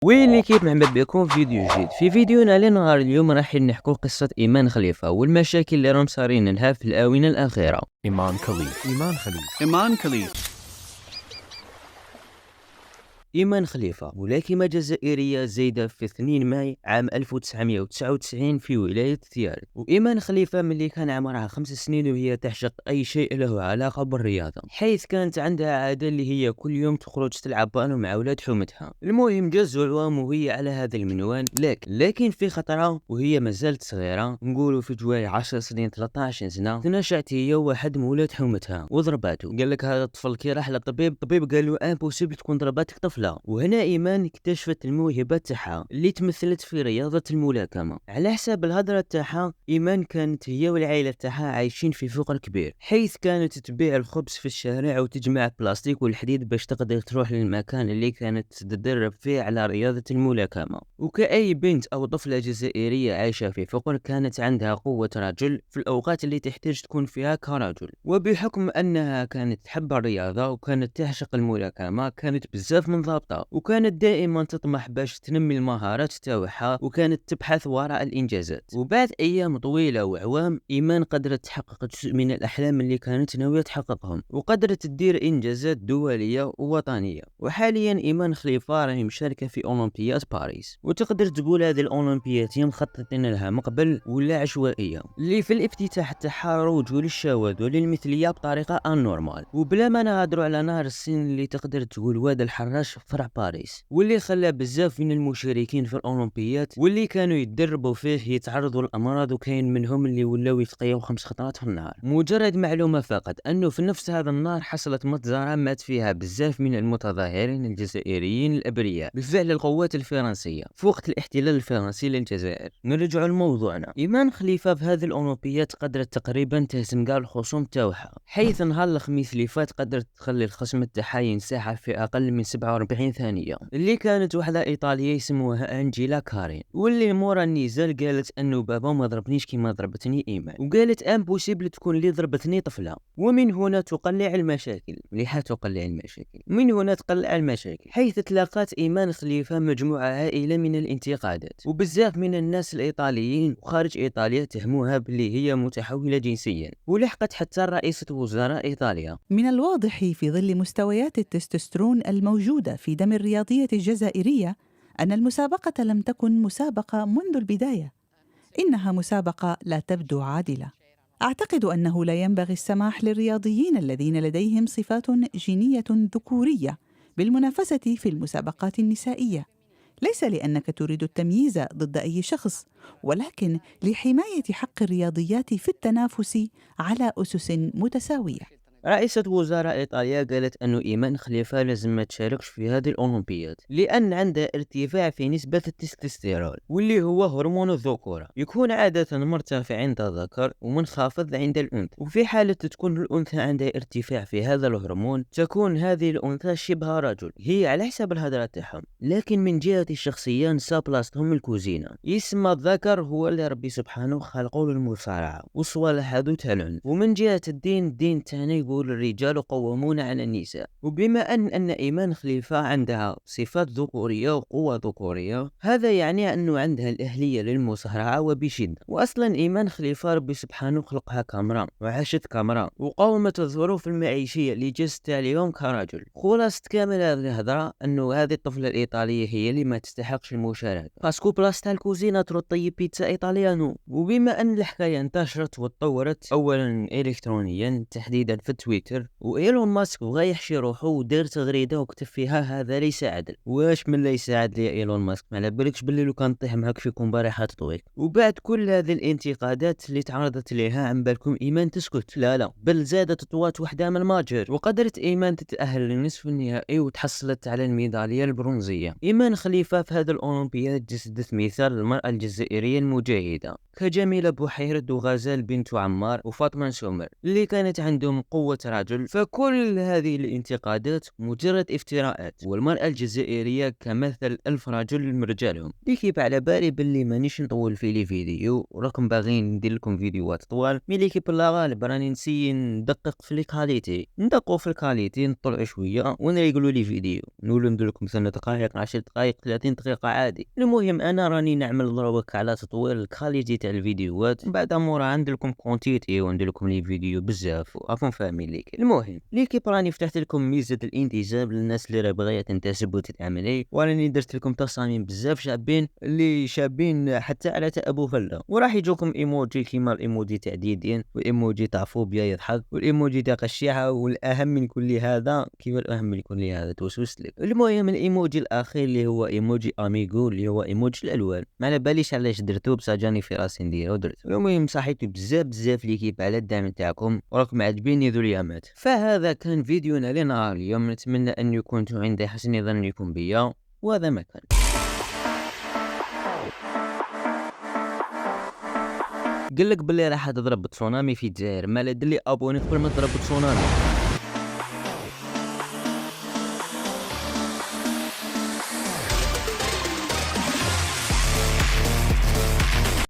ويلي كيف مرحبا بكم في فيديو جديد. في فيديونا لنهار اليوم راح نحكوا قصة إيمان خليفة والمشاكل اللي راهم صارين لها في الآونة الأخيرة. إيمان خليف إيمان خليفة ملاكمة جزائرية زايدة في 2 ماي عام 1999 في ولاية تيارت. وإيمان خليفة ملي كان عمرها 5 سنين وهي تعشق أي شيء له علاقة بالرياضة، حيث كانت عندها عادة اللي هي كل يوم تخرج تلعب بانو مع ولاد حومتها. المهم جاز العوام وهي على هذا المنوال، لكن في خطرة وهي مازالت صغيرة، نقولوا في جواي 10 سنين 13 سنة، تناشعت هي واحد من ولاد حومتها وضرباته. قال لك هذا الطفل كي راح للطبيب، الطبيب قال له امبوسيبل تكون ضرباتك طفل. وهنا إيمان اكتشفت الموهبة تاعها اللي تمثلت في رياضة الملاكمة. على حساب الهضرة تاعها، إيمان كانت هي والعائلة تاعها عايشين في فقر كبير، حيث كانت تبيع الخبز في الشارع وتجمع البلاستيك والحديد باش تقدر تروح للمكان اللي كانت تدرب فيه على رياضة الملاكمة. وكأي بنت أو طفلة جزائرية عايشة في فقر، كانت عندها قوة رجل في الأوقات اللي تحتاج تكون فيها كرجل. وبحكم أنها كانت تحب الرياضة وكانت تعشق الملاكمة، كانت بزاف من ضابطة، وكانت دائما تطمح باش تنمي المهارات تاعها، وكانت تبحث وراء الانجازات. وبعد ايام طويله وعوام، ايمان قدرت تحقق جزء من الاحلام اللي كانت ناويه تحققهم، وقدرت تدير انجازات دوليه ووطنيه. وحاليا ايمان خليفه راهي مشاركه في اولمبياد باريس، وتقدر تقول هذه الاولمبياد مخططين لها مقبل ولا عشوائيه، اللي في الافتتاح تاعها رجوا للشواذ وللمثليه بطريقه انورمال. وبلا ما نهضروا على نهر السين اللي تقدر تقول واد الحراش فرع باريس، واللي خلى بزاف من المشاركين في الاولمبيات واللي كانوا يتدربوا فيه يتعرضوا للامراض، وكاين منهم اللي ولاو يتقيوا 5 خطرات في النهار. مجرد معلومه فقط انه في نفس هذا النهار حصلت مجزره مات فيها بزاف من المتظاهرين الجزائريين الابرياء بفعل القوات الفرنسيه في وقت الاحتلال الفرنسي للجزائر. نرجع لموضوعنا. ايمان خليفه في هذه الاولمبيات قدرت تقريبا تهزم كاع الخصوم تاعها، حيث نهار الخميس اللي فات قدرت تخلي الخصم تاعها ينسحب في اقل من 47 ثانية، اللي كانت واحدة إيطالية يسموها أنجيلا كارين، واللي مورا النزال قالت أنه بابا ما ضربنيش كيما ضربتني إيمان، وقالت امبوسيبل تكون اللي ضربتني طفلة. ومن هنا تقلع المشاكل، مليحة تقلع المشاكل، من هنا تقلع المشاكل، حيث تلاقات إيمان خليفة مجموعة هائلة من الانتقادات، وبزاف من الناس الإيطاليين وخارج إيطاليا تهموها باللي هي متحولة جنسيا، ولحقت حتى رئيسة وزراء إيطاليا. من الواضح في ظل مستويات التستوستيرون الموجودة في دم الرياضية الجزائرية أن المسابقة لم تكن مسابقة منذ البداية، إنها مسابقة لا تبدو عادلة. أعتقد أنه لا ينبغي السماح للرياضيين الذين لديهم صفات جينية ذكورية بالمنافسة في المسابقات النسائية، ليس لأنك تريد التمييز ضد أي شخص، ولكن لحماية حق الرياضيات في التنافس على أسس متساوية. رئيسة وزراء إيطاليا قالت أنه إيمان خليفة لازم ما تشاركش في هذه الأولمبياد، لأن عندها ارتفاع في نسبة التستوستيرون، واللي هو هرمون الذكورة، يكون عادة مرتفع عند الذكر ومنخفض عند الأنثى. وفي حالة تكون الأنثى عندها ارتفاع في هذا الهرمون، تكون هذه الأنثى شبه رجل، هي على حسب الهضرة تاعهم. لكن من جهة الشخصية نسا بلاصتهم الكوزينة، يسمى الذكر هو اللي ربي سبحانه خلقه للمصارعة والصوالح هذو تاع العنف. ومن جهة الدين تاني يقول الرجال قوامون على النساء. وبما أن إيمان خليفة عندها صفات ذكورية وقوة ذكورية، هذا يعني أنه عندها الأهلية للمصارعة وبشدة. وأصلا إيمان خليفة ربي سبحانه خلقها كامرة وعاشت كامرة وقاومت الظروف المعيشية اللي جازت اليوم كرجل. خلاصة كامل هذه الهضرة أنه هذه الطفلة الإيطالية هي اللي ما تستحقش المشاركة، باسكو بلاصتها الكوزينة تروح طيب بيتزا إيطاليانو. وبما أن الحكاية انتشرت وتطورت أولا إلكترونيا تحديدا في تويتر، وإيلون ماسك بغى يحشي روحه ودار تغريده وكتب فيها هذا ليس عدل. واش من ليس عدل يا إيلون ماسك؟ ما على بالكش باللي لو كان طيح معك فيكم بارحة تطويك. وبعد كل هذه الانتقادات اللي تعرضت لها، عن بالكم إيمان تسكت؟ لا، بل زادت طوات وحده من الماجر، وقدرت إيمان تتأهل للنصف النهائي وتحصلت على الميدالية البرونزية. إيمان خليفة في هذا الأولمبياد جسدت مثال المرأة الجزائرية المجاهدة، كجميلة بحيرة وغزال بنت عمار وفاطمة سومر اللي كانت عندهم قوة رجل. فكل هذه الانتقادات مجرد افتراءات، والمرأة الجزائرية كمثل 1000 رجل من رجالهم. اللي كيب على بالي باللي مانيش نطول في لي فيديو، وراكم باغيين ندير لكم فيديوهات طوال، ملي كيب لا غالب راني نسي ندقق في الكاليتي، ندققوا في الكاليتي، نطلعوا شويه ونريقلوا لي فيديو، نولوا ندير لكم 3 دقائق 10 دقائق 30 دقيقه عادي. المهم انا راني نعمل دروك على تطوير الكاليتي تاع الفيديوهات، بعد مورا ندير لكم كونتيتي وندير لكم لي فيديو بزاف وراكم فاهمين ليك. المهم ليكيب راني فتحت لكم ميزه الانتساب للناس اللي راه باغيه تنتسب وتتعاملي، وراني درت لكم تصاميم بزاف شابين اللي شابين حتى على تاع ابو فله، وراح يجوكم ايموجي كيما الايموجي تاع ديدين، وايموجي تاع فوبيا يضحك، والايموجي تاع قشيحه، والاهم من كل هذا كيما الاهم من كل هذا توسوس لك. المهم الايموجي الاخير اللي هو ايموجي اميغو اللي هو ايموجي الالوان، ما على باليش علاش درتو بصح جاني في راسي نديرو درتو. المهم صحيتو بزاف ليكيب على الدعم تاعكم وراكم عاجبيني ذو اليامات. فهذا كان فيديونا لنهار اليوم، نتمنى ان يكونوا عند حسن ظنكم بيا، وهذا ما كان. قال لك باللي راح تضرب تسونامي في الجزائر، ما لا دير لي ابوني قبل ما تضرب تسونامي.